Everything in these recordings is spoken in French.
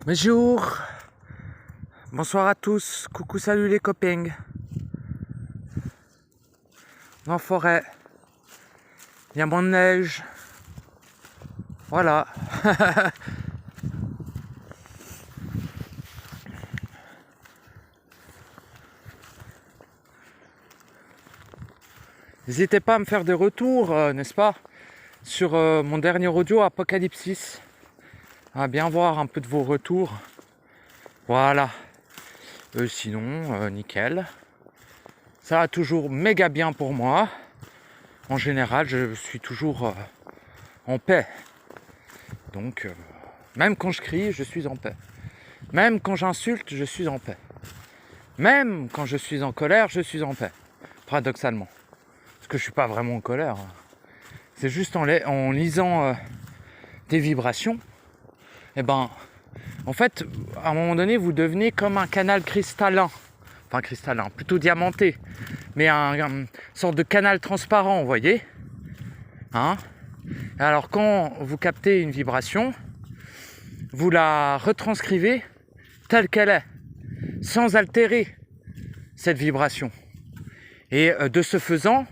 Bonjour, bonsoir à tous, coucou salut les copains. En forêt, il y a mon neige, voilà. N'hésitez pas à me faire des retours, n'est-ce pas, sur mon dernier audio Apocalypsis. À bien voir un peu de vos retours. Voilà. Sinon, nickel. Ça va toujours méga bien pour moi. En général, je suis toujours en paix. Donc, même quand je crie, je suis en paix. Même quand j'insulte, je suis en paix. Même quand je suis en colère, je suis en paix. Paradoxalement. Parce que je suis pas vraiment en colère. C'est juste en lisant des vibrations. Et ben, en fait, à un moment donné, vous devenez comme un canal cristallin. Enfin, cristallin, plutôt diamanté. Mais une sorte de canal transparent, vous voyez. Hein? Alors, quand vous captez une vibration, vous la retranscrivez telle qu'elle est, sans altérer cette vibration. Et de ce faisant,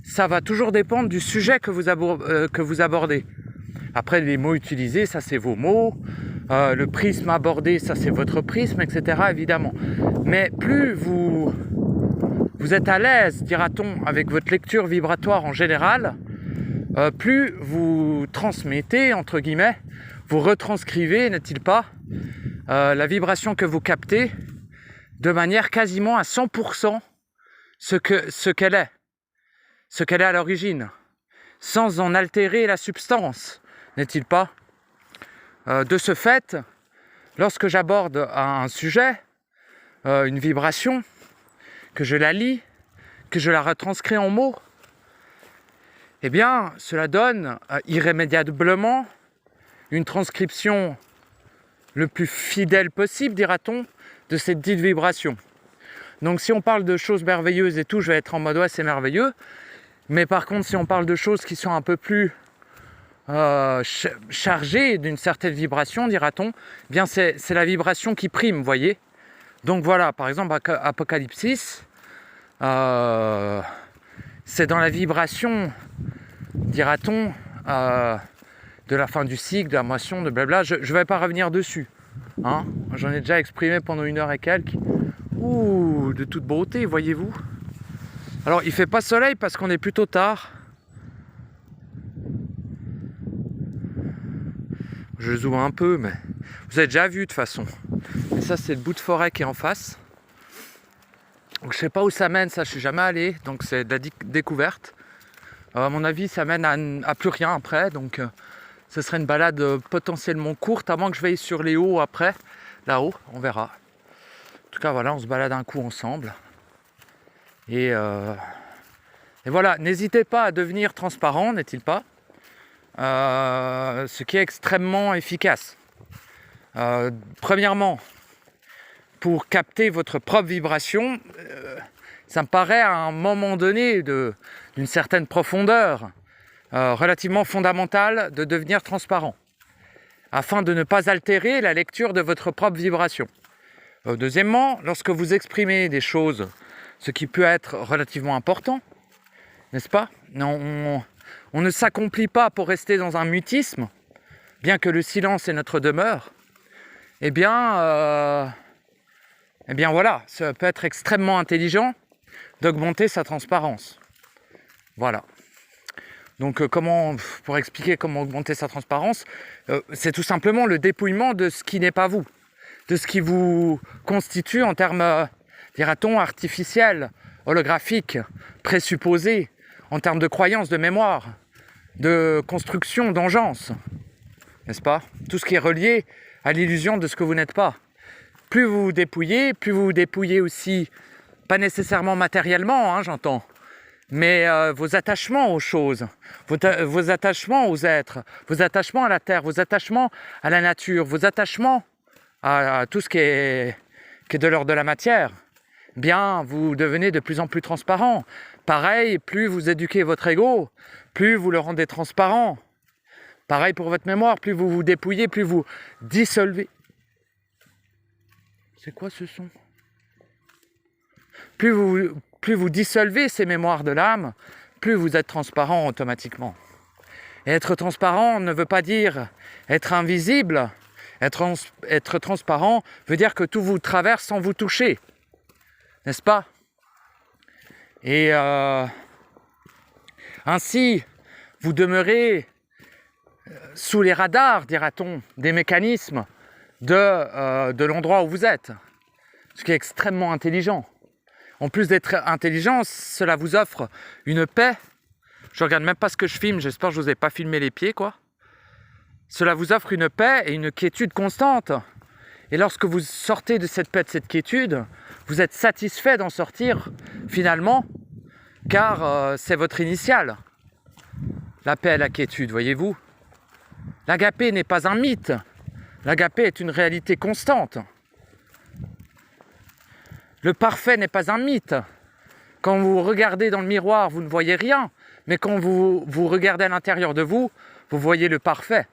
ça va toujours dépendre du sujet que vous abordez. Après, les mots utilisés, ça c'est vos mots. Le prisme abordé, ça c'est votre prisme, etc. évidemment. Mais plus vous êtes à l'aise, dira-t-on, avec votre lecture vibratoire en général, plus vous transmettez, entre guillemets, vous retranscrivez, n'est-il pas, la vibration que vous captez de manière quasiment à 100% ce qu'elle est à l'origine, sans en altérer la substance, n'est-il pas? De ce fait, lorsque j'aborde un sujet, une vibration, que je la lis, que je la retranscris en mots, eh bien, cela donne irrémédiablement une transcription le plus fidèle possible, dira-t-on, de cette dite vibration. Donc si on parle de choses merveilleuses et tout, je vais être en mode « ouais, c'est merveilleux ». Mais par contre, si on parle de choses qui sont un peu plus chargées d'une certaine vibration, dira-t-on, eh bien c'est la vibration qui prime, vous voyez. Donc voilà, par exemple, Apocalypsis, c'est dans la vibration, dira-t-on, de la fin du cycle, de la moisson, de blabla. Je ne vais pas revenir dessus. Hein. J'en ai déjà exprimé pendant 1 heure et quelques. Ouh, de toute beauté, voyez-vous. Alors, il fait pas soleil parce qu'on est plutôt tard. Je zoome un peu, mais vous avez déjà vu de toute façon. Et ça, c'est le bout de forêt qui est en face. Donc, je sais pas où ça mène, ça, je suis jamais allé. Donc, c'est de la découverte. À mon avis, ça mène à plus rien après. Donc, ce serait une balade potentiellement courte, à moins que je veille sur les hauts après. Là-haut, on verra. En tout cas, voilà, on se balade un coup ensemble. Et voilà, n'hésitez pas à devenir transparent, n'est-il pas? Ce qui est extrêmement efficace. Premièrement, pour capter votre propre vibration, ça me paraît à un moment donné d'une certaine profondeur, relativement fondamentale, de devenir transparent, afin de ne pas altérer la lecture de votre propre vibration. Deuxièmement, lorsque vous exprimez des choses, ce qui peut être relativement important, n'est-ce pas? On ne s'accomplit pas pour rester dans un mutisme, bien que le silence est notre demeure. Eh bien voilà, ça peut être extrêmement intelligent d'augmenter sa transparence. Voilà. Donc pour expliquer comment augmenter sa transparence, c'est tout simplement le dépouillement de ce qui n'est pas vous, de ce qui vous constitue en termes, dira-t-on, artificiels, holographiques, présupposés, en termes de croyances, de mémoire, de construction, d'engeance, n'est-ce pas? Tout ce qui est relié à l'illusion de ce que vous n'êtes pas. Plus vous vous dépouillez aussi, pas nécessairement matériellement, hein, j'entends, mais vos attachements aux choses, vos attachements aux êtres, vos attachements à la terre, vos attachements à la nature, vos attachements à tout ce qui est de l'ordre de la matière, bien, vous devenez de plus en plus transparent. Pareil, plus vous éduquez votre ego, plus vous le rendez transparent. Pareil pour votre mémoire, plus vous vous dépouillez, plus vous dissolvez C'est quoi ce son? Plus vous dissolvez ces mémoires de l'âme, plus vous êtes transparent automatiquement. Et être transparent ne veut pas dire être invisible. Être transparent veut dire que tout vous traverse sans vous toucher. N'est-ce pas? Et ainsi, vous demeurez sous les radars, dira-t-on, des mécanismes de l'endroit où vous êtes. Ce qui est extrêmement intelligent. En plus d'être intelligent, cela vous offre une paix. Je regarde même pas ce que je filme, j'espère que je vous ai pas filmé les pieds, quoi. Cela vous offre une paix et une quiétude constante. Et lorsque vous sortez de cette paix, de cette quiétude, vous êtes satisfait d'en sortir, finalement, car c'est votre initiale. La paix et la quiétude, voyez-vous. L'agapé n'est pas un mythe. L'agapé est une réalité constante. Le parfait n'est pas un mythe. Quand vous regardez dans le miroir, vous ne voyez rien. Mais quand vous regardez à l'intérieur de vous, vous voyez le parfait.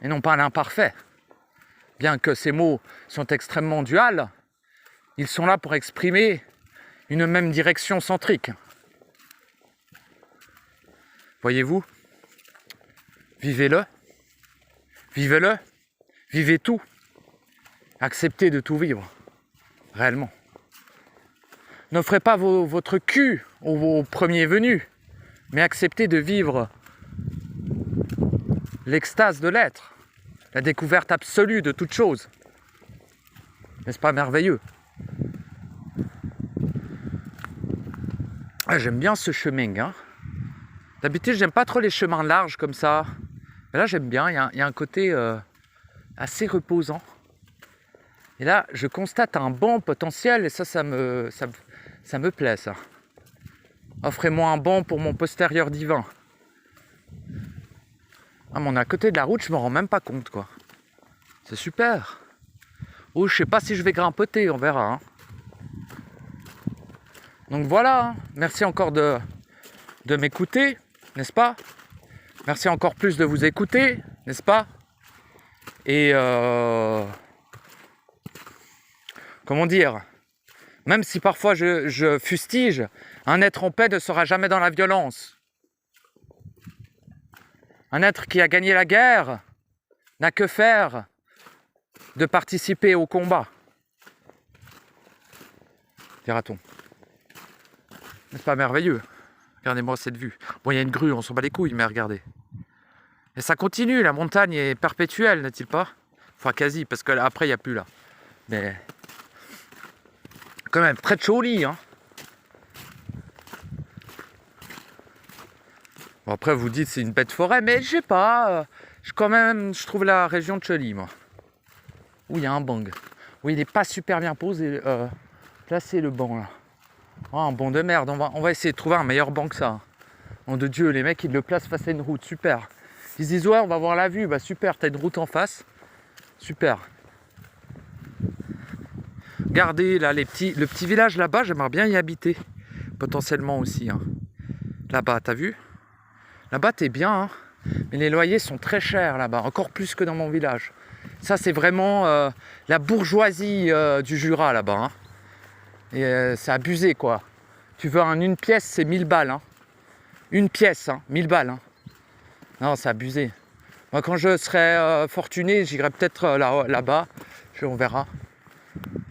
Et non pas l'imparfait. Bien que ces mots sont extrêmement duals, ils sont là pour exprimer une même direction centrique. Voyez-vous? Vivez-le. Vivez-le. Vivez tout. Acceptez de tout vivre. Réellement. N'offrez pas votre cul aux premiers venus, mais acceptez de vivre l'extase de l'être, la découverte absolue de toute chose. N'est-ce pas merveilleux? Ah, j'aime bien ce chemin. Hein. D'habitude, j'aime pas trop les chemins larges comme ça. Mais là, j'aime bien. Il y a un côté assez reposant. Et là, je constate un bon potentiel et ça me plaît, ça. Offrez-moi un banc pour mon postérieur divin. Ah, mais on est à côté de la route, je me rends même pas compte, quoi. C'est super. Oh, je sais pas si je vais grimpoter, on verra. Hein. Donc voilà, hein. Merci encore de m'écouter, n'est-ce pas? Merci encore plus de vous écouter, n'est-ce pas? Et comment dire? Même si parfois je fustige, un être en paix ne sera jamais dans la violence. Un être qui a gagné la guerre n'a que faire de participer au combat. Dira-t-on. N'est-ce pas merveilleux? Regardez-moi cette vue. Bon, il y a une grue, on s'en bat les couilles, mais regardez. Et ça continue, la montagne est perpétuelle, n'est-il pas? Enfin, quasi, parce qu'après, il n'y a plus là. Mais quand même, très joli, hein. Bon, après, vous dites c'est une bête forêt, mais je sais pas. Je trouve la région de jolie, moi. Où il y a un bang. Oui, il n'est pas super bien posé, placé le banc, là. Oh, un banc de merde. On va essayer de trouver un meilleur banc que ça. Nom de Dieu, les mecs, ils le placent face à une route. Super. Ils se disent, ouais, on va voir la vue. Bah, super, t'as une route en face. Super. Regardez, là, le petit village là-bas, j'aimerais bien y habiter. Potentiellement aussi. Hein. Là-bas, t'as vu? Là-bas, t'es bien. Hein. Mais les loyers sont très chers là-bas. Encore plus que dans mon village. Ça, c'est vraiment la bourgeoisie du Jura là-bas. Hein. Et c'est abusé, quoi. Tu veux une pièce, c'est 1000 balles. Hein. Une pièce, hein, 1000 balles. Hein. Non, c'est abusé. Moi, quand je serai fortuné, j'irai peut-être là-bas. On verra.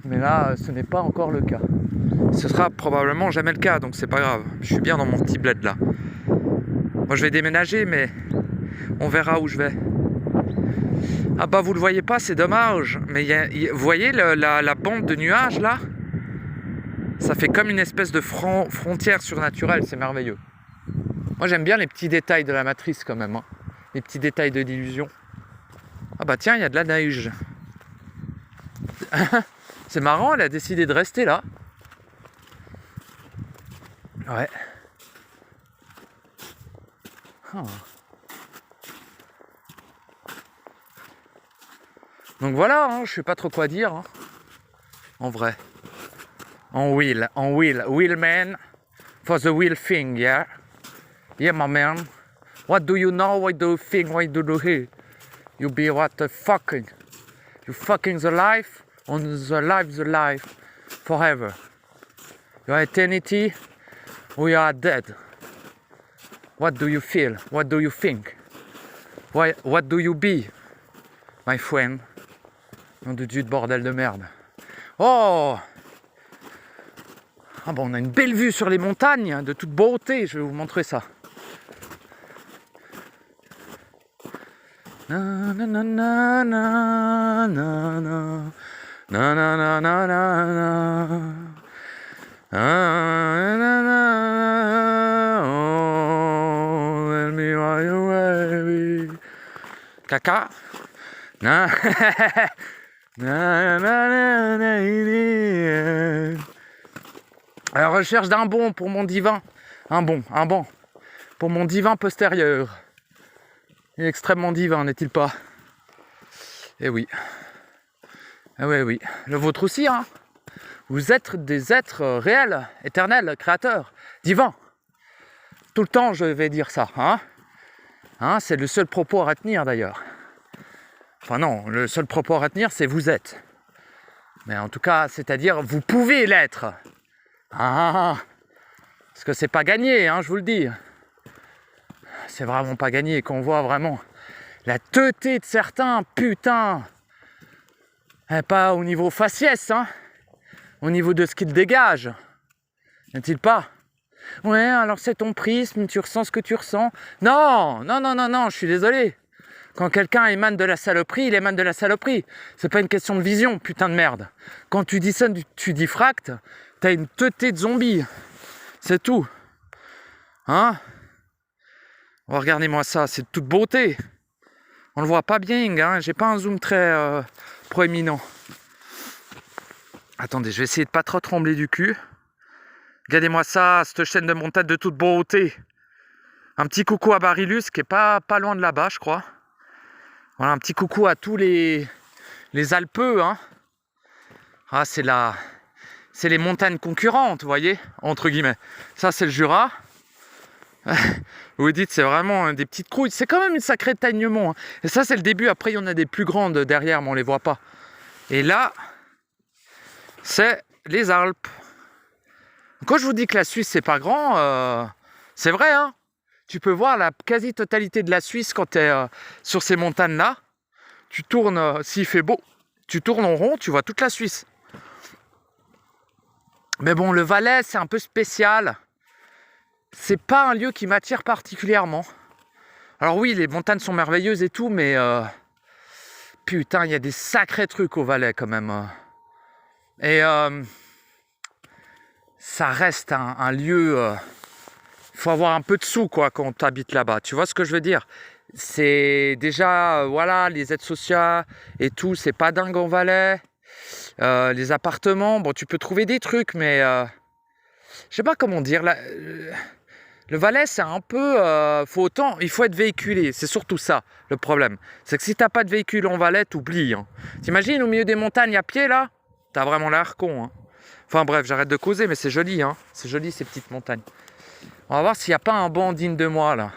Mais là, ce n'est pas encore le cas. Ce sera probablement jamais le cas, donc c'est pas grave. Je suis bien dans mon petit bled là. Moi, je vais déménager, mais on verra où je vais. Ah bah, vous le voyez pas, c'est dommage. Mais vous voyez la bande de nuages là? Ça fait comme une espèce de frontière surnaturelle, c'est merveilleux. Moi, j'aime bien les petits détails de la matrice quand même. Hein. Les petits détails de l'illusion. Ah bah tiens, il y a de la neige. C'est marrant, elle a décidé de rester là. Ouais. Oh. Donc voilà, hein, je sais pas trop quoi dire. Hein. En vrai. Wheel man. For the wheel thing, yeah. Yeah, my man. What do you know? What do you think? What do you hear? You be what the fucking? You fucking the life? on the life forever. Your eternity, we are dead. What do you feel? What do you think? What do you be, my friend? Nom de Dieu de bordel de merde. Oh! Ah bon, on a une belle vue sur les montagnes, de toute beauté, je vais vous montrer ça. Na na na na na na na na na na na na. Oh, let me ride away. Caca. Na na na na. À la recherche d'un bon pour mon divin. Un bon pour mon divin postérieur. Il est extrêmement divin, n'est-il pas? Eh oui. Eh oui, oui. Le vôtre aussi, hein. Vous êtes des êtres réels, éternels, créateurs, divins. Tout le temps, je vais dire ça, hein. C'est le seul propos à retenir, d'ailleurs. Enfin non, le seul propos à retenir, c'est vous êtes. Mais en tout cas, c'est-à-dire, vous pouvez l'être. Parce que c'est pas gagné, hein, je vous le dis. C'est vraiment pas gagné, qu'on voit vraiment la teuté de certains, putain. Et pas au niveau faciès, hein. Au niveau de ce qu'il dégage. N'est-il pas? Ouais, alors c'est ton prisme, tu ressens ce que tu ressens. Non, je suis désolé. Quand quelqu'un émane de la saloperie, il émane de la saloperie. C'est pas une question de vision, putain de merde. Quand tu dis ça, tu diffractes, t'as une teuté de zombie. C'est tout. Hein? Oh, regardez-moi ça, c'est de toute beauté. On le voit pas bien, hein. J'ai pas un zoom très proéminent. Attendez, je vais essayer de pas trop trembler du cul. Regardez-moi ça, cette chaîne de montagne de toute beauté. Un petit coucou à Barilus, qui est pas loin de là-bas, je crois. Voilà, un petit coucou à tous les Alpeux, hein. C'est les montagnes concurrentes, vous voyez, entre guillemets. Ça, c'est le Jura. Vous dites, c'est vraiment des petites crouilles. C'est quand même une sacrée taignement, hein. Et ça, c'est le début. Après, il y en a des plus grandes derrière, mais on les voit pas. Et là, c'est les Alpes. Quand je vous dis que la Suisse, c'est pas grand, c'est vrai, hein. Tu peux voir la quasi-totalité de la Suisse quand tu es sur ces montagnes-là. Tu tournes, s'il fait beau, tu tournes en rond, tu vois toute la Suisse. Mais bon, le Valais, c'est un peu spécial. C'est pas un lieu qui m'attire particulièrement. Alors oui, les montagnes sont merveilleuses et tout, mais putain, il y a des sacrés trucs au Valais quand même. Et ça reste un lieu... Il faut avoir un peu de sous, quoi, quand tu habites là-bas. Tu vois ce que je veux dire? C'est déjà, voilà, les aides sociales et tout, c'est pas dingue en Valais. Les appartements, bon, tu peux trouver des trucs, mais... je sais pas comment dire. Le Valais, c'est un peu... il faut être véhiculé. C'est surtout ça, le problème. C'est que si t'as pas de véhicule en Valais, t'oublies. Hein. T'imagines, au milieu des montagnes à pied, là? T'as vraiment l'air con. Hein. Enfin bref, j'arrête de causer, mais c'est joli. Hein. C'est joli, ces petites montagnes. On va voir s'il n'y a pas un banc digne de moi, là.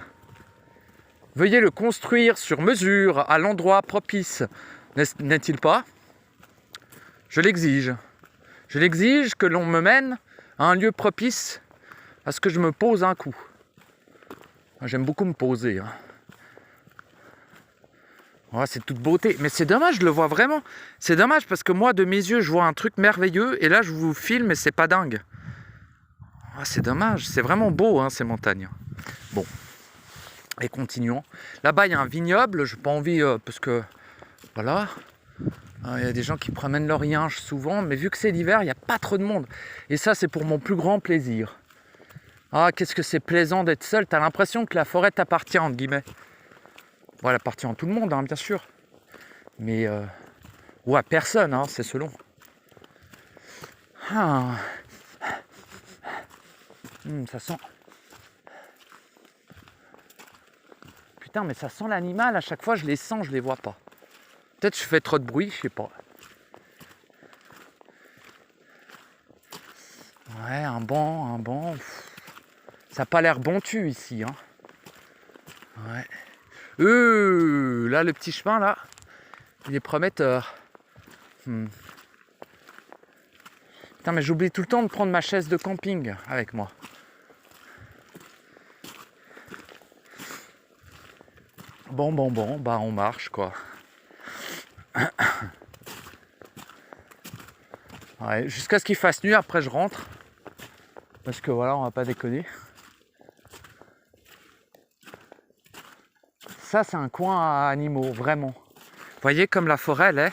Veuillez le construire sur mesure, à l'endroit propice. N'est-il pas? Je l'exige. Je l'exige que l'on me mène à un lieu propice à ce que je me pose un coup. J'aime beaucoup me poser. Hein. Ouais, c'est toute beauté. Mais c'est dommage, je le vois vraiment. C'est dommage parce que moi, de mes yeux, je vois un truc merveilleux. Et là, je vous filme et c'est pas dingue. C'est dommage, c'est vraiment beau, hein, ces montagnes. Bon, et continuons. Là-bas, il y a un vignoble, j'ai pas envie, parce que, voilà, il y a des gens qui promènent leur yinche souvent, mais vu que c'est l'hiver, il n'y a pas trop de monde. Et ça, c'est pour mon plus grand plaisir. Ah, qu'est-ce que c'est plaisant d'être seul, t'as l'impression que la forêt t'appartient, entre guillemets. Bon, elle appartient à tout le monde, hein, bien sûr. Mais, ou à personne, hein, c'est selon. Ça sent... Putain, mais ça sent l'animal, à chaque fois je les sens, je les vois pas. Peut-être je fais trop de bruit, je sais pas. Ouais, un banc. Ça n'a pas l'air bontu ici, hein. Ouais. Là, le petit chemin, là, il est prometteur. Putain, mais j'oublie tout le temps de prendre ma chaise de camping avec moi. Bon, bah on marche quoi. Ouais, jusqu'à ce qu'il fasse nuit, après je rentre. Parce que voilà, on va pas déconner. Ça, c'est un coin à animaux, vraiment. Vous voyez comme la forêt, elle est.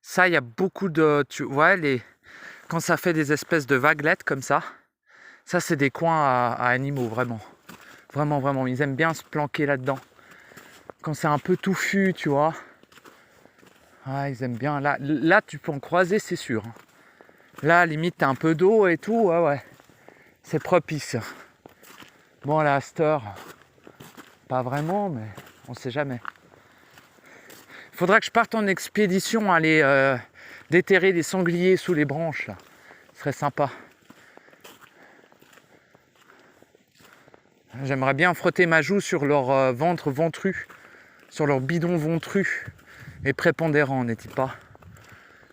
Ça, il y a beaucoup de... Tu vois, quand ça fait des espèces de vaguelettes comme ça, c'est des coins à animaux, vraiment. Vraiment. Ils aiment bien se planquer là-dedans. Quand c'est un peu touffu, tu vois. Ouais, ils aiment bien. Là, tu peux en croiser, c'est sûr. Là, limite, t'as un peu d'eau et tout. Ouais. C'est propice. Bon, là, à cette heure, pas vraiment, mais on sait jamais. Il faudra que je parte en expédition, aller déterrer des sangliers sous les branches, là. Ce serait sympa. J'aimerais bien frotter ma joue sur leur ventre ventru, sur leur bidon ventru et prépondérant, n'est-il pas?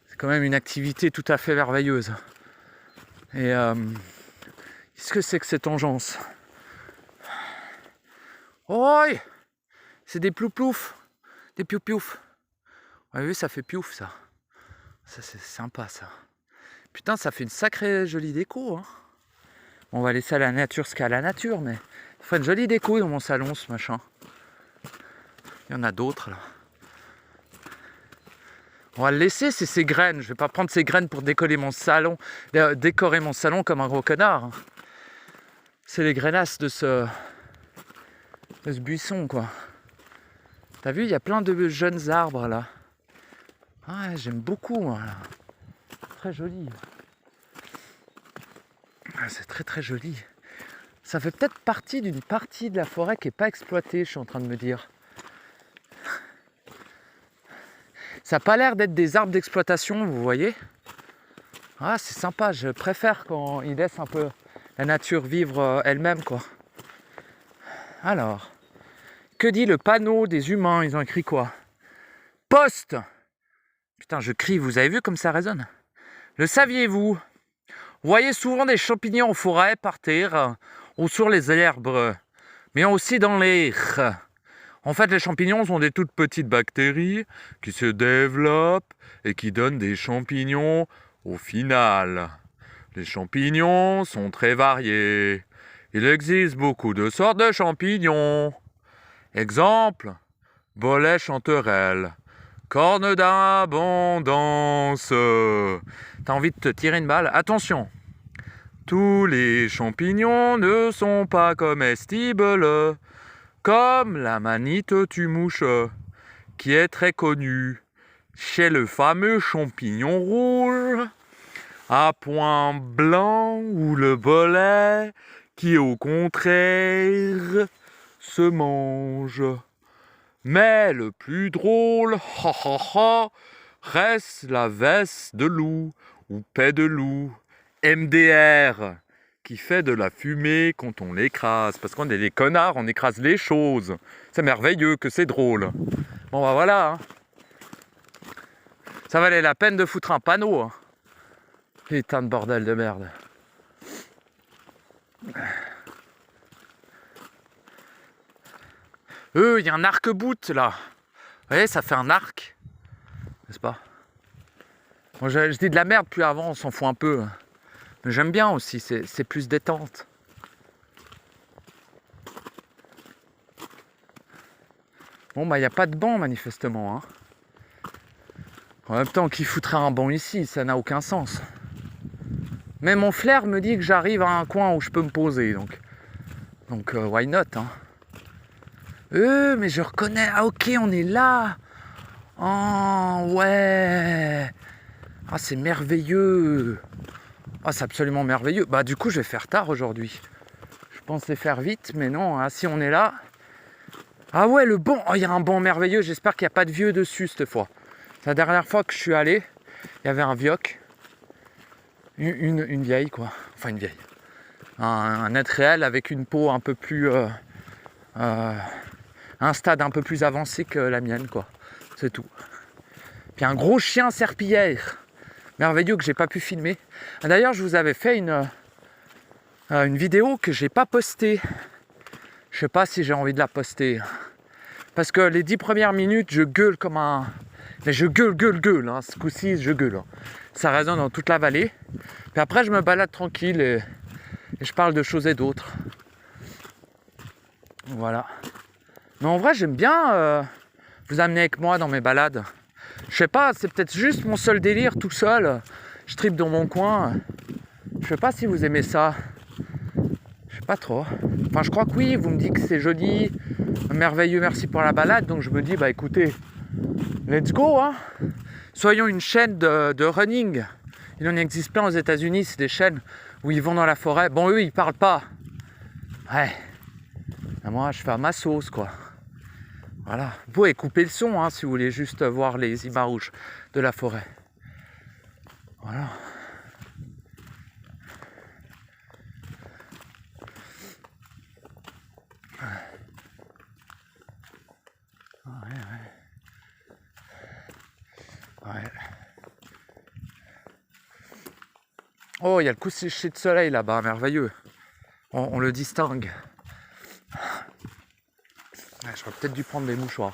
C'est quand même une activité tout à fait merveilleuse. Et qu'est-ce que c'est que cette engeance? Oi! C'est des plouplouf, des piou-piouf. Vous avez vu, ça fait piouf, ça. Ça, c'est sympa, ça. Putain, ça fait une sacrée jolie déco, hein. On va laisser à la nature ce qu'il y a à la nature, mais ça ferait une jolie déco dans mon salon, ce machin. Il y en a d'autres, là. On va le laisser, c'est ses graines. Je vais pas prendre ces graines pour décorer mon salon comme un gros connard. C'est les grainasses de ce buisson, quoi. T'as vu, il y a plein de jeunes arbres, là. Ah, j'aime beaucoup, moi, là. Très joli. Ah, c'est très joli. Ça fait peut-être partie d'une partie de la forêt qui n'est pas exploitée, je suis en train de me dire. Ça n'a pas l'air d'être des arbres d'exploitation, vous voyez. Ah, c'est sympa, je préfère quand ils laissent un peu la nature vivre elle-même, quoi. Alors, que dit le panneau des humains? Ils ont écrit quoi? Poste! Putain, je crie, vous avez vu comme ça résonne? Le saviez-vous? Vous voyez souvent des champignons en forêt, par terre, ou sur les herbes, mais aussi dans l'air. En fait, les champignons sont des toutes petites bactéries qui se développent et qui donnent des champignons au final. Les champignons sont très variés. Il existe beaucoup de sortes de champignons. Exemple, bolet chanterelle, corne d'abondance. T'as envie de te tirer une balle? Attention! Tous les champignons ne sont pas comestibles, comme la manite tumouche, qui est très connue chez le fameux champignon rouge, à point blanc ou le bolet, qui au contraire se mange. Mais le plus drôle, reste la veste de loup ou paix de loup, MDR, qui fait de la fumée quand on l'écrase. Parce qu'on est des connards, on écrase les choses. C'est merveilleux que c'est drôle. Bon bah voilà. Hein. Ça valait la peine de foutre un panneau. Hein. Putain de bordel de merde. Il y a un arc-bout là. Vous voyez, ça fait un arc. N'est-ce pas? Bon, je dis de la merde plus avant, on s'en fout un peu. Mais j'aime bien aussi, c'est plus détente. Bon, bah, il n'y a pas de banc, manifestement. Hein. En même temps, qui foutrait un banc ici? Ça n'a aucun sens. Mais mon flair me dit que j'arrive à un coin où je peux me poser. Donc why not, hein. Mais je reconnais. Ah, ok, on est là. Oh, ouais. Ah, c'est merveilleux. Ah, c'est absolument merveilleux. Bah, du coup, je vais faire tard aujourd'hui. Je pensais faire vite, mais non. Hein, si on est là... Ah ouais, le banc. Oh, il y a un banc merveilleux. J'espère qu'il n'y a pas de vieux dessus cette fois. C'est la dernière fois que je suis allé, il y avait un vioc. Une vieille, quoi. Enfin, une vieille. Un être réel avec une peau un peu plus... un stade un peu plus avancé que la mienne, quoi. C'est tout. Puis un gros chien serpillière. merveilleux que j'ai pas pu filmer. D'ailleurs, je vous avais fait une vidéo que j'ai pas postée. Je sais pas si j'ai envie de la poster. Parce que les 10 premières minutes, je gueule comme un... Mais je gueule, hein. Ce coup-ci, je gueule. Hein. Ça résonne dans toute la vallée. Puis après, je me balade tranquille et je parle de choses et d'autres. Voilà. Mais en vrai, j'aime bien vous amener avec moi dans mes balades. Je sais pas, c'est peut-être juste mon seul délire tout seul. Je tripe dans mon coin. Je sais pas si vous aimez ça. Je sais pas trop. Enfin, je crois que oui, vous me dites que c'est joli, merveilleux, merci pour la balade. Donc je me dis, bah écoutez, let's go, hein. Soyons une chaîne de running. Il en existe plein aux États-Unis, c'est des chaînes où ils vont dans la forêt. Bon, eux, ils parlent pas. Ouais. Et moi, je fais à ma sauce, quoi. Voilà. Vous pouvez couper le son, hein, si vous voulez juste voir les images de la forêt. Voilà. Ouais. Oh, il y a le coucher de soleil là-bas, merveilleux. On le distingue. Ouais, j'aurais peut-être dû prendre des mouchoirs.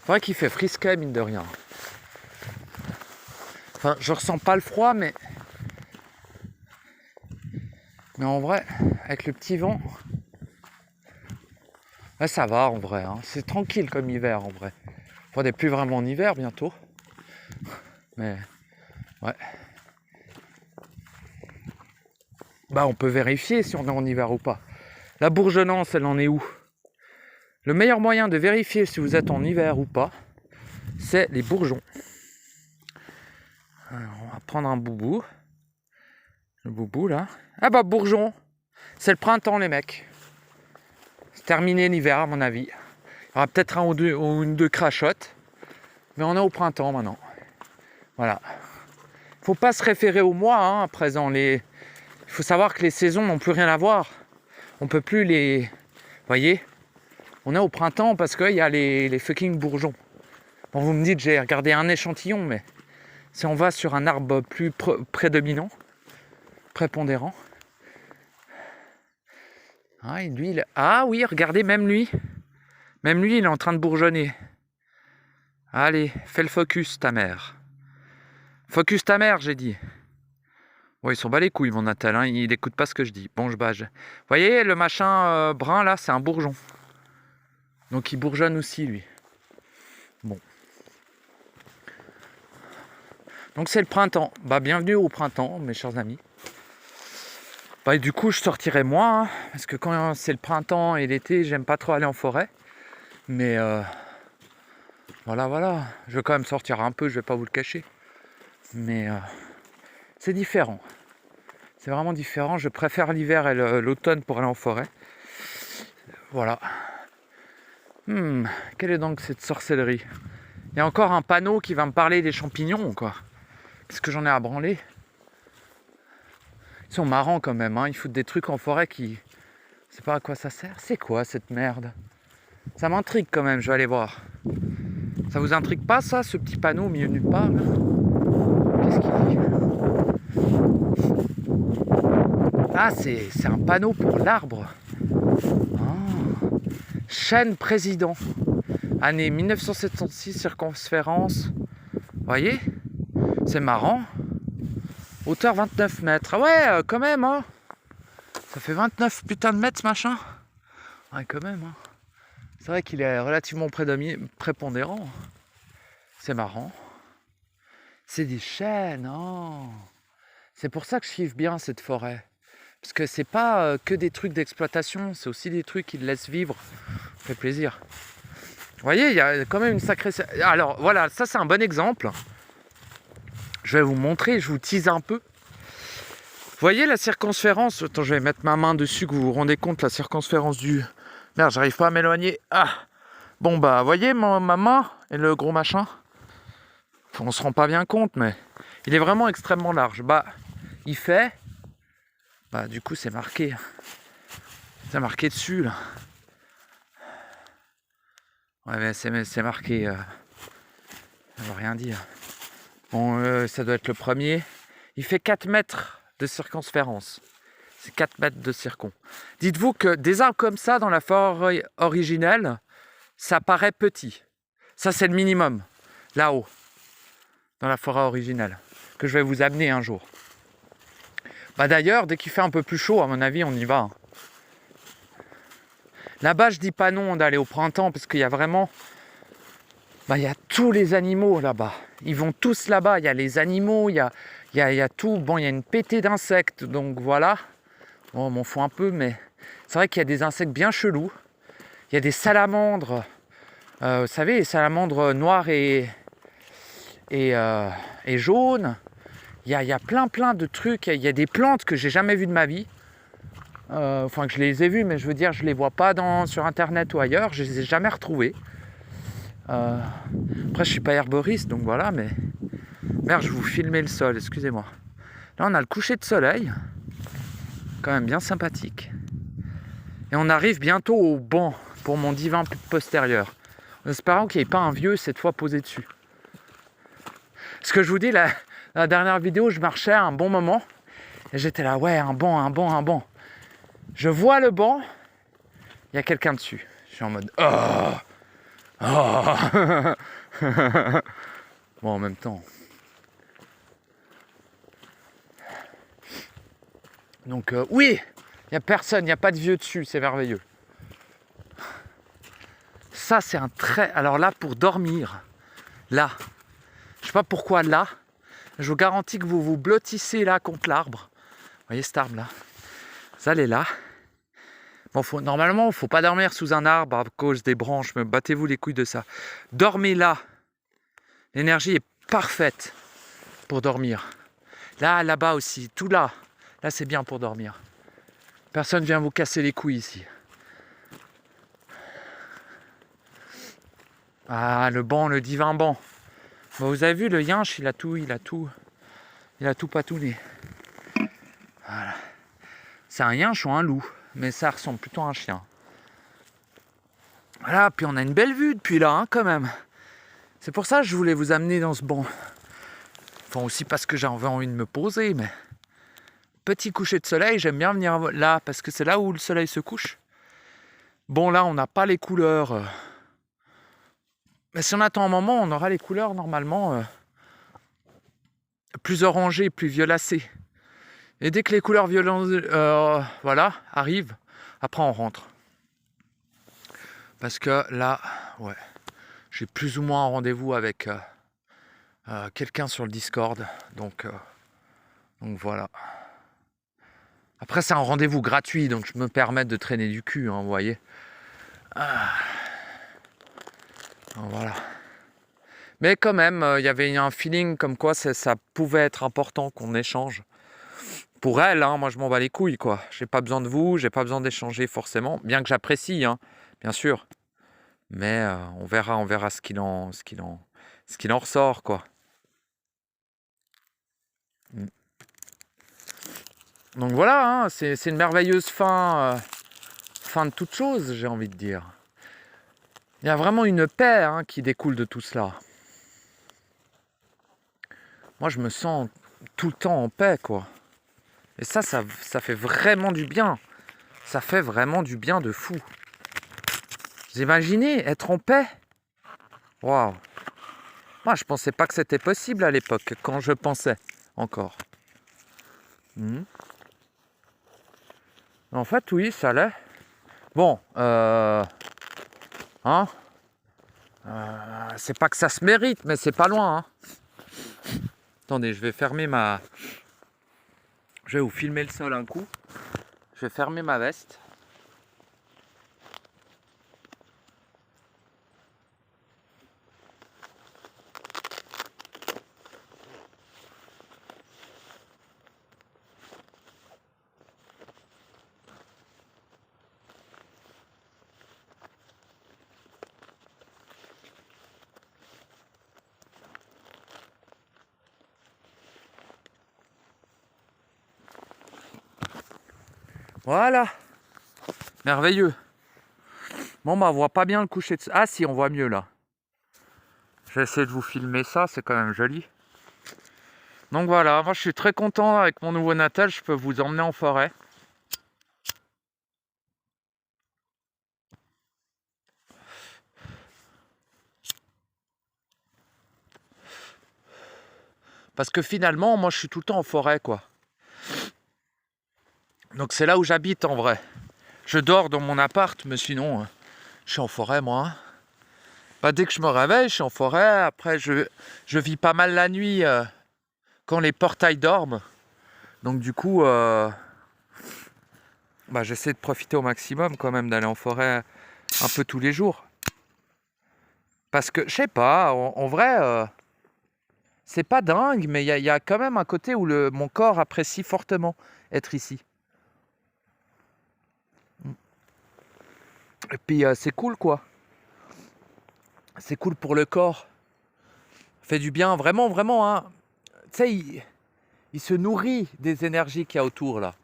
C'est vrai qu'il fait frisquet, mine de rien. Enfin, je ressens pas le froid, mais en vrai, avec le petit vent, ouais, ça va en vrai. Hein. C'est tranquille comme hiver en vrai. On n'est plus vraiment en hiver bientôt. Mais ouais. Bah, on peut vérifier si on est en hiver ou pas. La bourgeonnance, elle en est où? Le meilleur moyen de vérifier si vous êtes en hiver ou pas, c'est les bourgeons. Alors, on va prendre un boubou. Le boubou là. Ah bah bourgeon. C'est le printemps les mecs. C'est terminé l'hiver à mon avis. Il y aura peut-être un ou une deux crachottes. Mais on est au printemps maintenant. Voilà. Faut pas se référer au mois hein, à présent. Il faut savoir que les saisons n'ont plus rien à voir. On peut plus les... Vous voyez? On est au printemps parce qu'il y a les fucking bourgeons. Bon, vous me dites, j'ai regardé un échantillon, mais si on va sur un arbre plus prédominant, prépondérant. Ah, lui, ah oui, regardez, même lui, il est en train de bourgeonner. Allez, fais le focus, ta mère. Focus ta mère, j'ai dit. Bon, ils sont bas les couilles, mon Natal, hein, il n'écoute pas ce que je dis. Bon, je bâge. Vous voyez, le machin brun, là, c'est un bourgeon. Donc, il bourgeonne aussi, lui. Bon. Donc, c'est le printemps. Bah, bienvenue au printemps, mes chers amis. Bah, et du coup, je sortirai moins, hein, parce que quand c'est le printemps et l'été, j'aime pas trop aller en forêt. Mais, voilà. Je vais quand même sortir un peu, je vais pas vous le cacher. Mais, c'est différent. C'est vraiment différent. Je préfère l'hiver et l'automne pour aller en forêt. Voilà. Quelle est donc cette sorcellerie? Il y a encore un panneau qui va me parler des champignons, quoi. Qu'est-ce que j'en ai à branler? Ils sont marrants quand même, hein. Ils foutent des trucs en forêt qui... Je sais pas à quoi ça sert. C'est quoi cette merde? Ça m'intrigue quand même, je vais aller voir. Ça vous intrigue pas ça, ce petit panneau au milieu de nulle part là? Qu'est-ce qu'il dit? Ah, c'est un panneau pour l'arbre. Ah. Chêne président. Année 1976, circonférence. Vous voyez? C'est marrant. Hauteur 29 mètres. Ah ouais, quand même, hein. Ça fait 29 putains de mètres, ce machin. Ouais, quand même, hein. C'est vrai qu'il est relativement prépondérant. C'est marrant. C'est des chênes, oh. C'est pour ça que je kiffe bien cette forêt. Parce que c'est pas que des trucs d'exploitation, c'est aussi des trucs qui le laissent vivre. Ça fait plaisir. Vous voyez, il y a quand même une sacrée... Alors voilà, ça c'est un bon exemple. Je vais vous montrer, je vous tease un peu. Vous voyez la circonférence? Attends, je vais mettre ma main dessus, que vous vous rendez compte la circonférence du... Merde, j'arrive pas à m'éloigner. Ah. Bon bah, vous voyez ma main et le gros machin? On se rend pas bien compte, mais il est vraiment extrêmement large. Bah, il fait... Bah, du coup, c'est marqué. C'est marqué dessus, là. Ouais, mais c'est marqué... ça veut rien dire. Bon, ça doit être le premier. Il fait 4 mètres de circonférence. C'est 4 mètres de circon. Dites-vous que des arbres comme ça, dans la forêt originelle, ça paraît petit. Ça, c'est le minimum, là-haut, dans la forêt originelle, que je vais vous amener un jour. Bah d'ailleurs, dès qu'il fait un peu plus chaud, à mon avis, on y va. Là-bas, je dis pas non d'aller au printemps, parce qu'il y a vraiment... Bah, il y a tous les animaux là-bas. Ils vont tous là-bas. Il y a les animaux, il y a tout. Bon, il y a une pétée d'insectes, donc voilà. Bon, on m'en fout un peu, mais c'est vrai qu'il y a des insectes bien chelous. Il y a des salamandres. Vous savez, les salamandres noires et jaunes. Il y a plein de trucs. Il y a des plantes que j'ai jamais vues de ma vie. Enfin, que je les ai vues, mais je veux dire, je les vois pas sur Internet ou ailleurs. Je les ai jamais retrouvées. Après, je suis pas herboriste, donc voilà, mais... Merde, je vous filmais le sol, excusez-moi. Là, on a le coucher de soleil. Quand même bien sympathique. Et on arrive bientôt au banc pour mon divan postérieur. En espérant qu'il n'y ait pas un vieux cette fois posé dessus. Ce que je vous dis, la dernière vidéo, je marchais un bon moment. Et j'étais là, ouais, un banc. Je vois le banc, il y a quelqu'un dessus. Je suis en mode, oh. Bon, en même temps. Donc, oui, il n'y a personne, il n'y a pas de vieux dessus, c'est merveilleux. Ça, c'est un très... Alors là, pour dormir, là, je sais pas pourquoi là, je vous garantis que vous vous blottissez là contre l'arbre. Vous voyez cet arbre là? Vous allez là. Bon, normalement, il ne faut pas dormir sous un arbre à cause des branches, mais battez-vous les couilles de ça. Dormez là. L'énergie est parfaite pour dormir. Là, là-bas aussi, tout là. Là, c'est bien pour dormir. Personne ne vient vous casser les couilles ici. Ah, le banc, le divin banc. Bon, vous avez vu, le yinche, il a tout patouné. Voilà. C'est un yinche ou un loup, mais ça ressemble plutôt à un chien. Voilà, puis on a une belle vue depuis là, hein, quand même. C'est pour ça que je voulais vous amener dans ce banc. Enfin, aussi parce que j'avais envie de me poser, mais... Petit coucher de soleil, j'aime bien venir là, parce que c'est là où le soleil se couche. Bon, là, on n'a pas les couleurs... Mais si on attend un moment, on aura les couleurs, normalement, plus orangées, plus violacées. Et dès que les couleurs voilà, arrivent, après on rentre. Parce que là, ouais, j'ai plus ou moins un rendez-vous avec quelqu'un sur le Discord. Donc voilà. Après, c'est un rendez-vous gratuit, donc je me permets de traîner du cul, hein, vous voyez. Voilà. Mais quand même, il y avait un feeling comme quoi ça pouvait être important qu'on échange. Pour elle, hein, moi je m'en bats les couilles, quoi. J'ai pas besoin de vous, j'ai pas besoin d'échanger forcément, bien que j'apprécie, hein, bien sûr. Mais on verra ce qu'il en ressort, quoi. Donc voilà, hein, c'est une merveilleuse fin de toute chose, j'ai envie de dire. Il y a vraiment une paix, hein, qui découle de tout cela. Moi, je me sens tout le temps en paix, quoi. Et ça fait vraiment du bien. Ça fait vraiment du bien de fou. Vous imaginez être en paix? Waouh! Moi, je pensais pas que c'était possible à l'époque, quand je pensais encore. En fait, oui, ça l'est. Bon, hein? C'est pas que ça se mérite, mais c'est pas loin, hein. Attendez, je vais fermer ma... Je vais vous filmer le sol un coup. Je vais fermer ma veste. Voilà. Merveilleux. Bon, bah, on voit pas bien le coucher de... Ah si, on voit mieux là. Je vais essayer de vous filmer ça, c'est quand même joli. Donc voilà, moi je suis très content avec mon nouveau Natal, je peux vous emmener en forêt. Parce que finalement, moi je suis tout le temps en forêt, quoi. Donc c'est là où j'habite en vrai. Je dors dans mon appart, mais sinon, je suis en forêt, moi. Bah, dès que je me réveille, je suis en forêt. Après, je vis pas mal la nuit quand les portails dorment. Donc du coup, bah, j'essaie de profiter au maximum quand même d'aller en forêt un peu tous les jours. Parce que, je sais pas, en vrai, c'est pas dingue, mais il y a quand même un côté où mon corps apprécie fortement être ici. Et puis, c'est cool, quoi. C'est cool pour le corps. Fait du bien, vraiment, vraiment, hein. Tu sais, il se nourrit des énergies qu'il y a autour, là.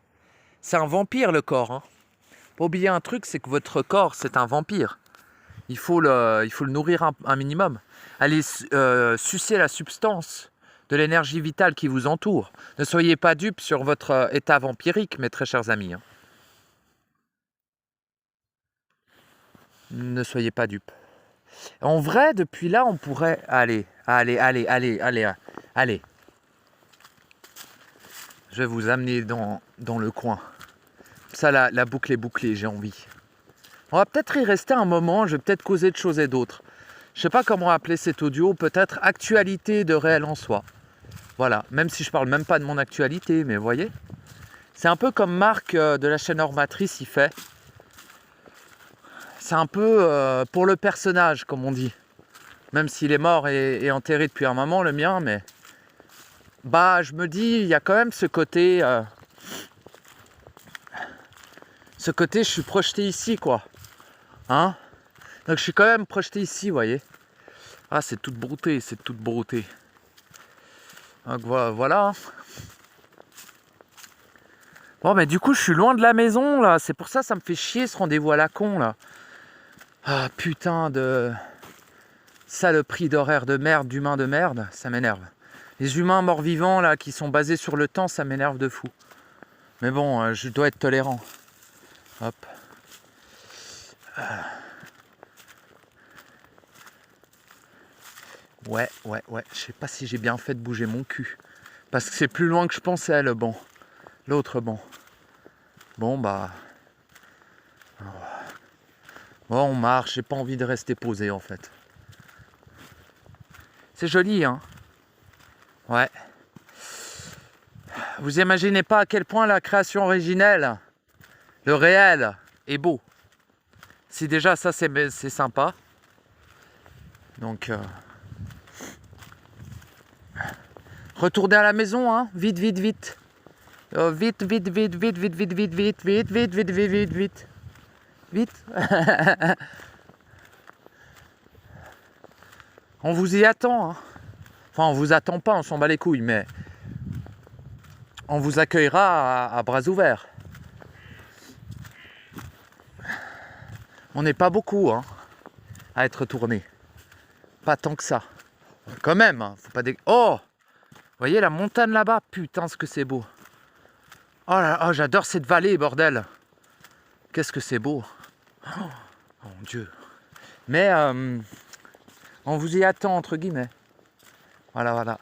C'est un vampire, le corps, hein. Pas oublier un truc, c'est que votre corps, c'est un vampire. Il faut le nourrir un minimum. Allez sucer la substance de l'énergie vitale qui vous entoure. Ne soyez pas dupes sur votre état vampirique, mes très chers amis, hein. Ne soyez pas dupes. En vrai, depuis là, on pourrait... Allez. Je vais vous amener dans le coin. Ça, la boucle est bouclée, j'ai envie. On va peut-être y rester un moment, je vais peut-être causer de choses et d'autres. Je sais pas comment appeler cet audio, peut-être actualité de réel en soi. Voilà, même si je parle même pas de mon actualité, mais vous voyez. C'est un peu comme Marc de la chaîne Hors Matrice, il fait. C'est un peu pour le personnage, comme on dit. Même s'il est mort et enterré depuis un moment, le mien, mais... Bah, je me dis, il y a quand même ce côté... je suis projeté ici, quoi. Hein? Donc je suis quand même projeté ici, vous voyez. Ah, c'est toute beauté, c'est toute beauté. Donc voilà. Bon, mais du coup, je suis loin de la maison, là. C'est pour ça, ça me fait chier, ce rendez-vous à la con, là. Ah, putain de... saloperie d'horaire de merde, d'humains de merde, ça m'énerve. Les humains morts-vivants, là, qui sont basés sur le temps, ça m'énerve de fou. Mais bon, je dois être tolérant. Hop. Ouais. Je sais pas si j'ai bien fait de bouger mon cul. Parce que c'est plus loin que je pensais, le banc. L'autre banc. Bon, bah... Bon, on marche, j'ai pas envie de rester posé, en fait. C'est joli, hein? Ouais. Vous imaginez pas à quel point la création originelle, le réel, est beau. Si déjà ça c'est sympa. Donc retournez à la maison, hein. Vite. Vite. On vous y attend, hein. Enfin, on vous attend pas, on s'en bat les couilles, mais on vous accueillera à bras ouverts. On n'est pas beaucoup, hein, à être tourné. Pas tant que ça. Quand même, hein, faut pas Oh! Vous voyez la montagne là-bas? Putain, ce que c'est beau. Oh là là, j'adore cette vallée, bordel. Qu'est-ce que c'est beau. Oh mon Dieu. Mais on vous y attend, entre guillemets. Voilà.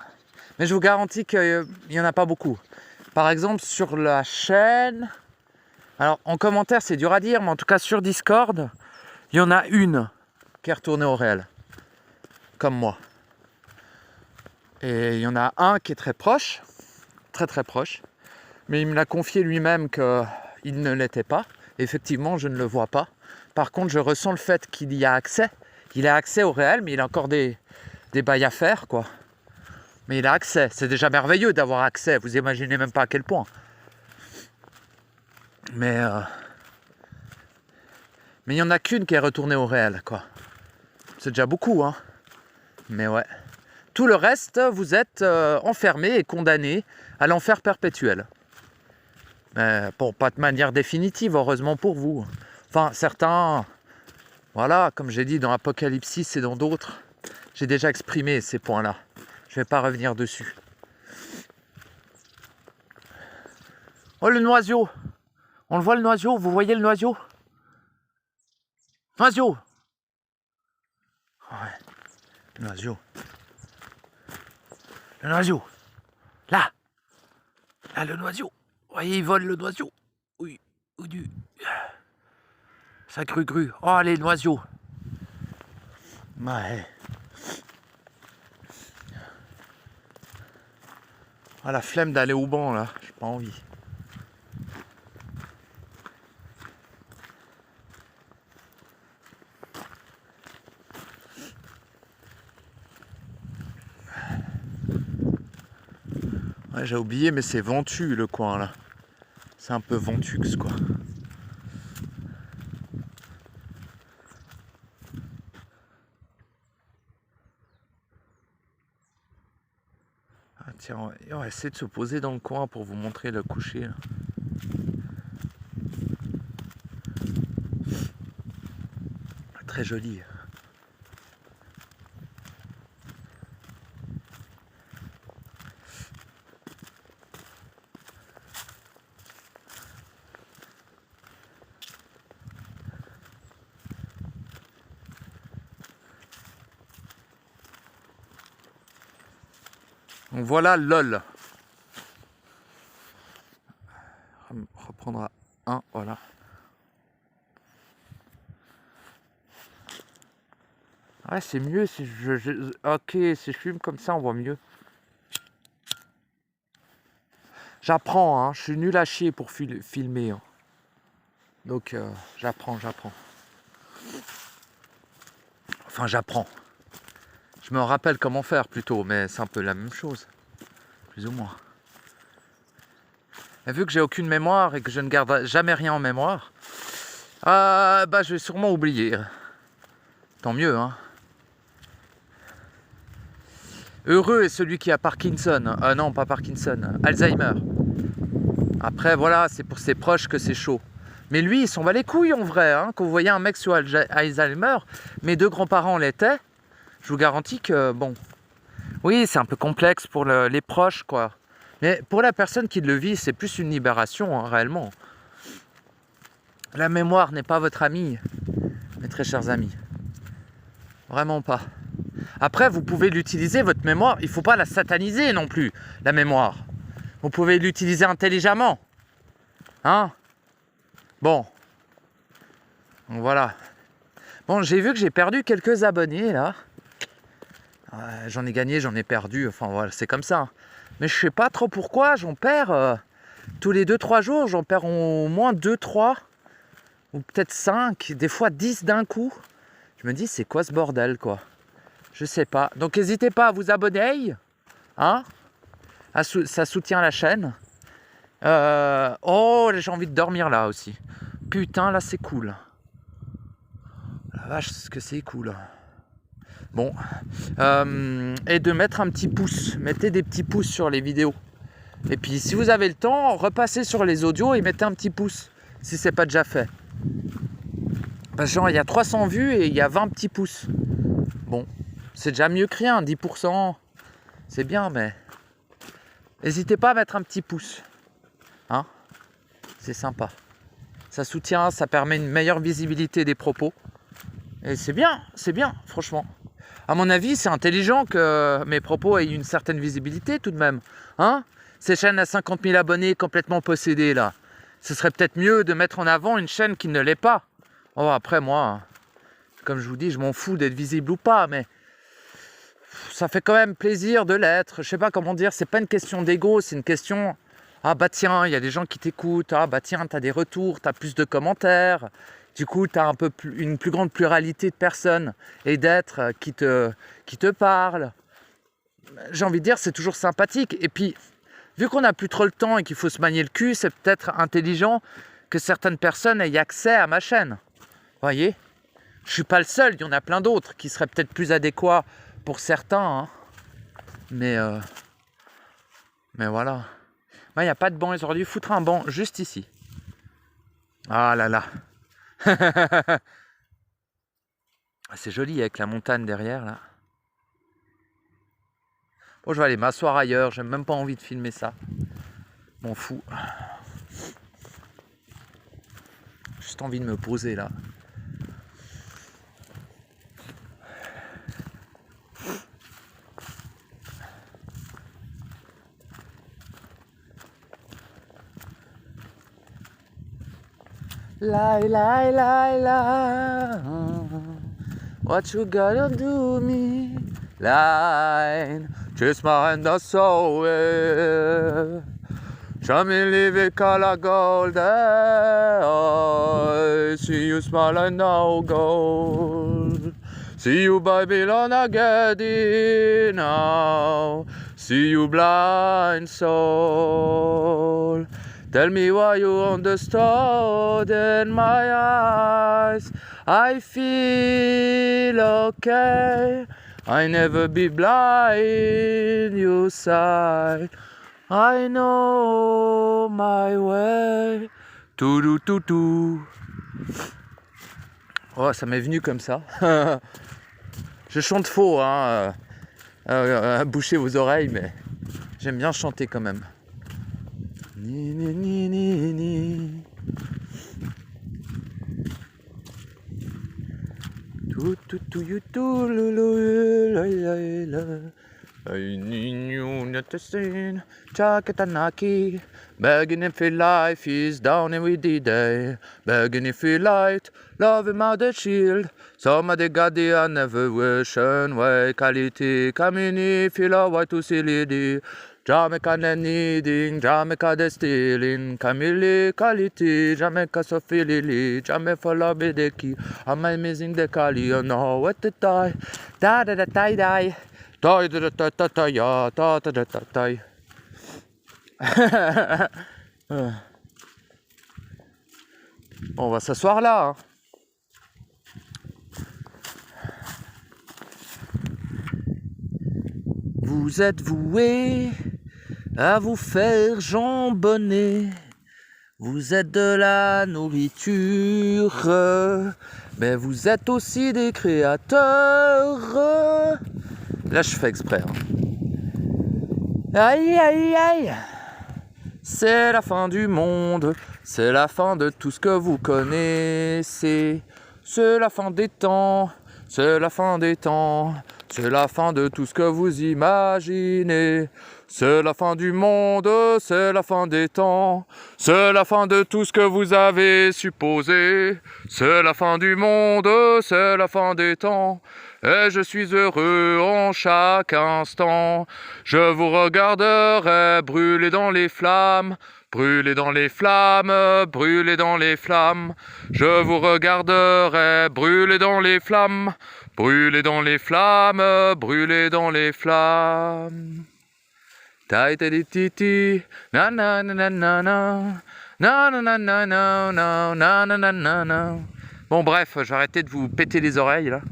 Mais je vous garantis qu'il n'y en a pas beaucoup. Par exemple, sur la chaîne... Alors, en commentaire, c'est dur à dire, mais en tout cas, sur Discord, il y en a une qui est retournée au réel. Comme moi. Et il y en a un qui est très proche. Très proche. Mais il me l'a confié lui-même qu'il ne l'était pas. Effectivement, je ne le vois pas. Par contre, je ressens le fait qu'il y a accès. Il a accès au réel, mais il a encore des bails à faire, quoi. Mais il a accès. C'est déjà merveilleux d'avoir accès. Vous imaginez même pas à quel point. Mais il n'y en a qu'une qui est retournée au réel, quoi. C'est déjà beaucoup, hein. Mais ouais. Tout le reste, vous êtes enfermés et condamnés à l'enfer perpétuel. Mais bon, pas de manière définitive, heureusement pour vous. Enfin, certains, voilà, comme j'ai dit dans Apocalypse et dans d'autres, j'ai déjà exprimé ces points-là. Je ne vais pas revenir dessus. Oh, le noisio. On le voit, le noisio. Vous voyez le noisio? Noisio. Ouais. Le noisio. Le noisio. Là. Là, le noisio. Vous voyez, il vole le noisio. Oui. Oui. Ça gru. Oh, les noisios. Ouais. Ah, la flemme d'aller au banc, là. J'ai pas envie. Ouais, j'ai oublié, mais c'est Ventus, le coin, là. C'est un peu Ventux, quoi. Ah, tiens, on va essayer de se poser dans le coin pour vous montrer le coucher, là. Très joli. Donc voilà LOL. On reprendra un, voilà. Ouais, c'est mieux si ok, si je fume comme ça, on voit mieux. J'apprends, hein, je suis nul à chier pour filmer. Hein. Donc, j'apprends. Enfin, j'apprends. Je me rappelle comment faire plutôt, mais c'est un peu la même chose. Plus ou moins. Et vu que j'ai aucune mémoire et que je ne garde jamais rien en mémoire, bah, je vais sûrement oublier. Tant mieux, hein. Heureux est celui qui a Parkinson. Non, pas Parkinson, Alzheimer. Après, voilà, c'est pour ses proches que c'est chaud. Mais lui, il s'en bat les couilles en vrai. Hein. Quand vous voyez un mec sur Alzheimer, mes deux grands-parents l'étaient, je vous garantis que, bon, oui, c'est un peu complexe pour les proches, quoi. Mais pour la personne qui le vit, c'est plus une libération, hein, réellement. La mémoire n'est pas votre amie, mes très chers amis. Vraiment pas. Après, vous pouvez l'utiliser, votre mémoire. Il ne faut pas la sataniser non plus, la mémoire. Vous pouvez l'utiliser intelligemment. Hein? Bon. Donc voilà. Bon, j'ai vu que j'ai perdu quelques abonnés, là. J'en ai gagné, j'en ai perdu. Enfin, voilà, c'est comme ça. Mais je sais pas trop pourquoi. J'en perds tous les 2-3 jours. J'en perds au moins 2-3. Ou peut-être 5. Des fois 10 d'un coup. Je me dis, c'est quoi ce bordel, quoi? Je sais pas. Donc, n'hésitez pas à vous abonner. Hein? Ça soutient la chaîne. Oh, j'ai envie de dormir là aussi. Putain, là, c'est cool. La vache, ce que c'est cool. Bon. Et de mettre un petit pouce. Mettez des petits pouces sur les vidéos. Et puis, si vous avez le temps, repassez sur les audios et mettez un petit pouce. Si c'est pas déjà fait. Parce que genre, il y a 300 vues et il y a 20 petits pouces. Bon. C'est déjà mieux que rien. 10%. C'est bien, mais... N'hésitez pas à mettre un petit pouce. Hein? C'est sympa. Ça soutient, ça permet une meilleure visibilité des propos. Et c'est bien, franchement. À mon avis, c'est intelligent que mes propos aient une certaine visibilité tout de même. Hein? Ces chaînes à 50 000 abonnés complètement possédées, là. Ce serait peut-être mieux de mettre en avant une chaîne qui ne l'est pas. Oh, après, moi, comme je vous dis, je m'en fous d'être visible ou pas, mais ça fait quand même plaisir de l'être. Je sais pas comment dire, c'est pas une question d'ego, c'est une question... Ah bah tiens, il y a des gens qui t'écoutent, ah bah tiens, t'as des retours, t'as plus de commentaires, du coup t'as une plus grande pluralité de personnes et d'êtres qui te parlent. J'ai envie de dire, c'est toujours sympathique. Et puis, vu qu'on n'a plus trop le temps et qu'il faut se manier le cul, c'est peut-être intelligent que certaines personnes aient accès à ma chaîne. Vous voyez? Je suis pas le seul, il y en a plein d'autres qui seraient peut-être plus adéquats pour certains. Hein. Mais voilà. Il n'y a pas de banc, ils auraient dû foutre un banc juste ici. Ah là là. C'est joli avec la montagne derrière là. Bon, je vais aller m'asseoir ailleurs, j'ai même pas envie de filmer ça. M'en fous. juste envie de me poser là. Lie, lie, lie, lie. What you gotta do me? Line, just my hand that's so well. Jamais live call a gold eye. See you smile and now gold. See you Babylon again now. See you blind soul. Tell me why you understood in my eyes. I feel okay. I never be blind, you sigh. I know my way. Tout tout tout. Oh, ça m'est venu comme ça. Je chante faux, hein. Bouchez vos oreilles, mais j'aime bien chanter quand même. Ni ni ni ni ni. Tout tout tout you tout la la la. I need you not to sin. Chakatanaki. Begging if your life is down every day. Begging if you light. Love him out the shield. Some of the goddamn I never wish and way. Quality coming if you love what to see lady. Jamaica the needing, Jamaica the stealing, Camille quality, Jamaica Sophie Lily, Jamaica for love the key. I'm amazing the Cali, you know what to die. Da da da die die. Die da da da da da ya, da da da da die. On va s'asseoir là. Hein. Vous êtes voués à vous faire jambonner. Vous êtes de la nourriture, mais vous êtes aussi des créateurs. Là, je fais exprès. Hein. Aïe, aïe, aïe. C'est la fin du monde. C'est la fin de tout ce que vous connaissez. C'est la fin des temps. C'est la fin des temps. C'est la fin de tout ce que vous imaginez. C'est la fin du monde, c'est la fin des temps. C'est la fin de tout ce que vous avez supposé. C'est la fin du monde, c'est la fin des temps. Et je suis heureux en chaque instant. Je vous regarderai brûler dans les flammes. Brûler dans les flammes, brûler dans les flammes. Je vous regarderai brûler dans les flammes. Brûler dans les flammes, brûler dans les flammes. Ta ta di ti ti, na na na na na na, na na na na na na na na na na na. Bon bref, je vais arrêter de vous péter les oreilles là.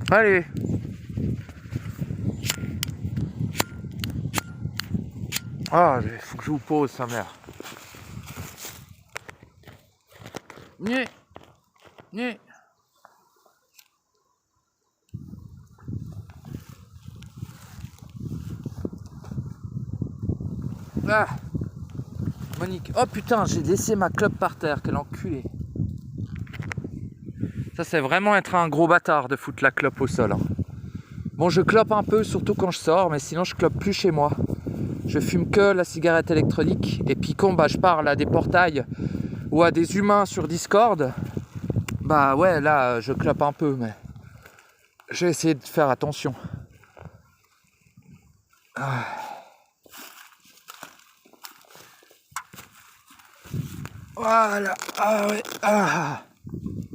Allez. Ah, il faut que je vous pose sa mère. Ni. Ni. Ah. Monique. Oh putain, j'ai laissé ma clope par terre, quel enculé. Ça c'est vraiment être un gros bâtard de foutre la clope au sol. Hein. Bon, je clope un peu, surtout quand je sors, mais sinon je clope plus chez moi. Je fume que la cigarette électronique. Et puis quand je parle à des portails ou à des humains sur Discord, bah ouais, là je clope un peu, mais je vais essayer de faire attention. Ah. Voilà, ah ouais, ah.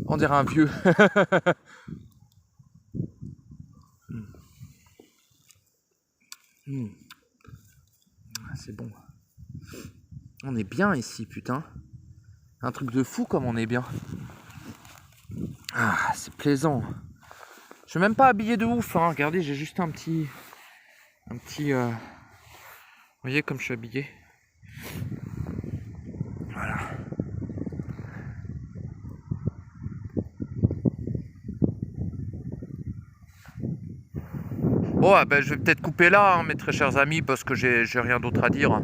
On dirait un vieux. C'est bon. On est bien ici, putain. Un truc de fou comme on est bien. Ah, c'est plaisant. Je suis même pas habillé de ouf, hein. Regardez, j'ai juste un petit... Vous voyez comme je suis habillé. Voilà. Bon, ben, je vais peut-être couper là, hein, mes très chers amis, parce que j'ai rien d'autre à dire.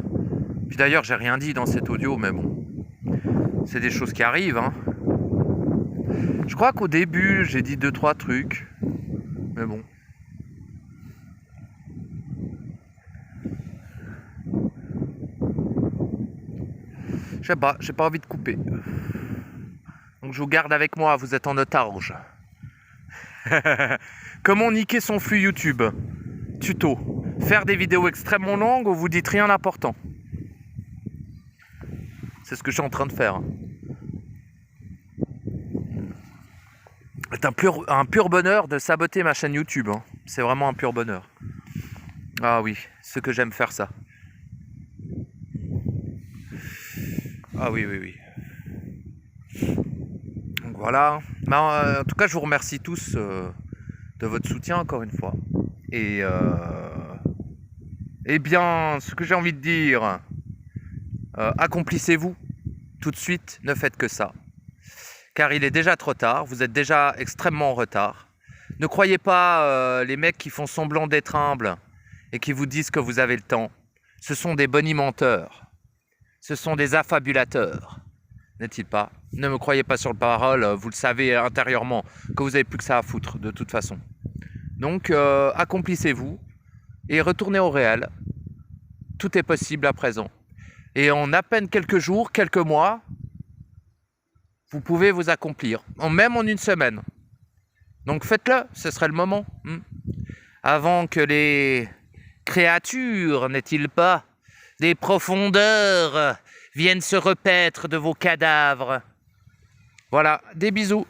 Puis d'ailleurs, j'ai rien dit dans cet audio, mais bon, c'est des choses qui arrivent. Hein. Je crois qu'au début, j'ai dit 2-3 trucs, mais bon. Je sais pas, j'ai pas envie de couper. Donc je vous garde avec moi, vous êtes en otage. Comment niquer son flux YouTube? Tuto. Faire des vidéos extrêmement longues où vous dites rien d'important. C'est ce que je suis en train de faire. C'est un pur bonheur de saboter ma chaîne YouTube. Hein. C'est vraiment un pur bonheur. Ah oui, ce que j'aime faire ça. Ah oui, oui, oui. Donc voilà. Ben, en tout cas, je vous remercie tous de votre soutien encore une fois. Et eh bien, ce que j'ai envie de dire, accomplissez-vous tout de suite, ne faites que ça. Car il est déjà trop tard, vous êtes déjà extrêmement en retard. Ne croyez pas les mecs qui font semblant d'être humbles et qui vous disent que vous avez le temps. Ce sont des bonimenteurs. Ce sont des affabulateurs. N'est-il pas? Ne me croyez pas sur le parole, vous le savez intérieurement, que vous n'avez plus que ça à foutre, de toute façon. Donc, accomplissez-vous et retournez au réel. Tout est possible à présent. Et en à peine quelques jours, quelques mois, vous pouvez vous accomplir, même en une semaine. Donc faites-le, ce serait le moment. Avant que les créatures, n'est-il pas, des profondeurs viennent se repaître de vos cadavres. Voilà, des bisous.